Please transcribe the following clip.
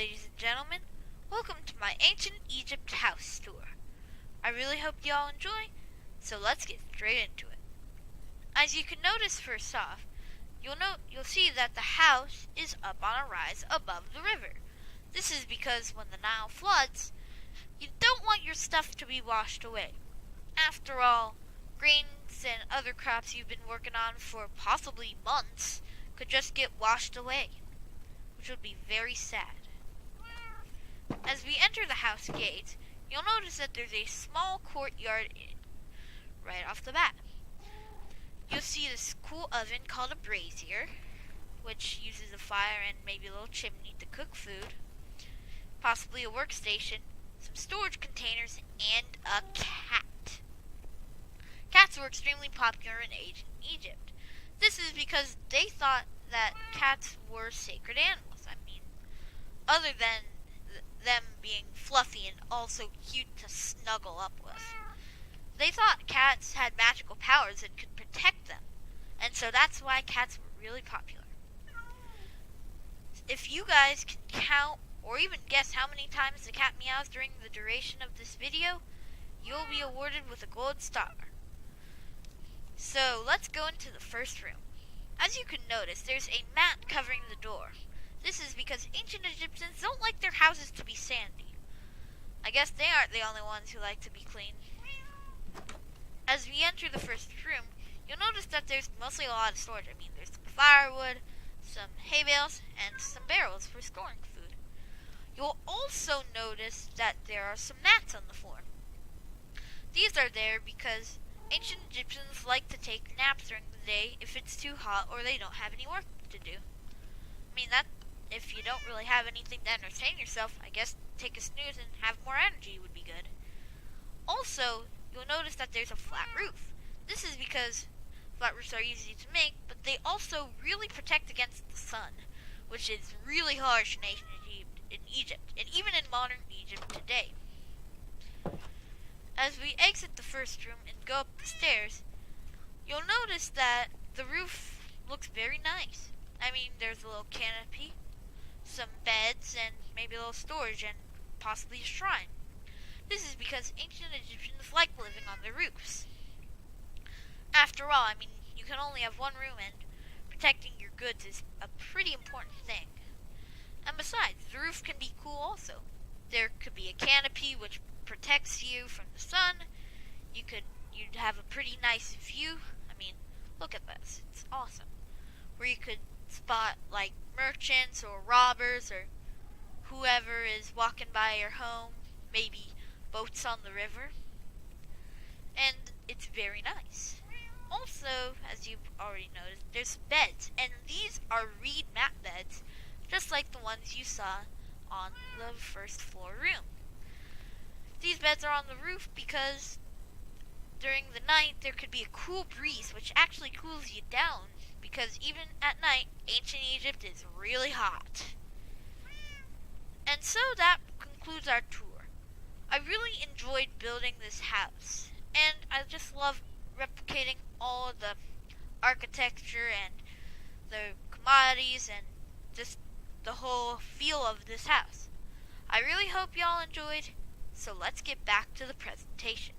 ladies and gentlemen. Welcome to my Ancient Egypt house tour. I really hope you all enjoy, so let's get straight into it. As you can notice first off, you'll see that the house is up on a rise above the river. This is because when the Nile floods, you don't want your stuff to be washed away. After all, grains and other crops you've been working on for possibly months could just get washed away, which would be very sad. As we enter the house gate, you'll notice that there's a small courtyard right off the bat. You'll see this cool oven called a brazier, which uses a fire and maybe a little chimney to cook food, possibly a workstation, some storage containers, and a cat. Cats were extremely popular in ancient Egypt. This is because they thought that cats were sacred animals. Other than them being fluffy and also cute to snuggle up with. They thought cats had magical powers and could protect them, and so that's why cats were really popular. If you guys can count or even guess how many times the cat meows during the duration of this video, you'll be awarded with a gold star. So let's go into the first room. As you can notice, there's a mat covering the door. This is because ancient Egyptians don't like their houses to be sandy. I guess they aren't the only ones who like to be clean. As we enter the first room, you'll notice that there's mostly a lot of storage. There's some firewood, some hay bales, and some barrels for storing food. You'll also notice that there are some mats on the floor. These are there because ancient Egyptians like to take naps during the day if it's too hot or they don't have any work to do. If you don't really have anything to entertain yourself, I guess take a snooze and have more energy would be good. Also, you'll notice that there's a flat roof. This is because flat roofs are easy to make, but they also really protect against the sun, which is really harsh in Egypt, and even in modern Egypt today. As we exit the first room and go up the stairs, you'll notice that the roof looks very nice. There's a little canopy, some beds, and maybe a little storage, and possibly a shrine. This is because ancient Egyptians like living on their roofs. After all, you can only have one room, and protecting your goods is a pretty important thing. And besides, the roof can be cool also. There could be a canopy which protects you from the sun. You'd have a pretty nice view. Look at this. It's awesome. Where you could spot like merchants or robbers or whoever is walking by your home, maybe boats on the river, and it's very nice. Also, as you've already noticed, there's beds, and these are reed mat beds, just like the ones you saw on the first floor room. These beds are on the roof because during the night there could be a cool breeze which actually cools you down, because even at night, ancient Egypt is really hot. And so that concludes our tour. I really enjoyed building this house, and I just love replicating all of the architecture and the commodities and just the whole feel of this house. I really hope y'all enjoyed, so let's get back to the presentation.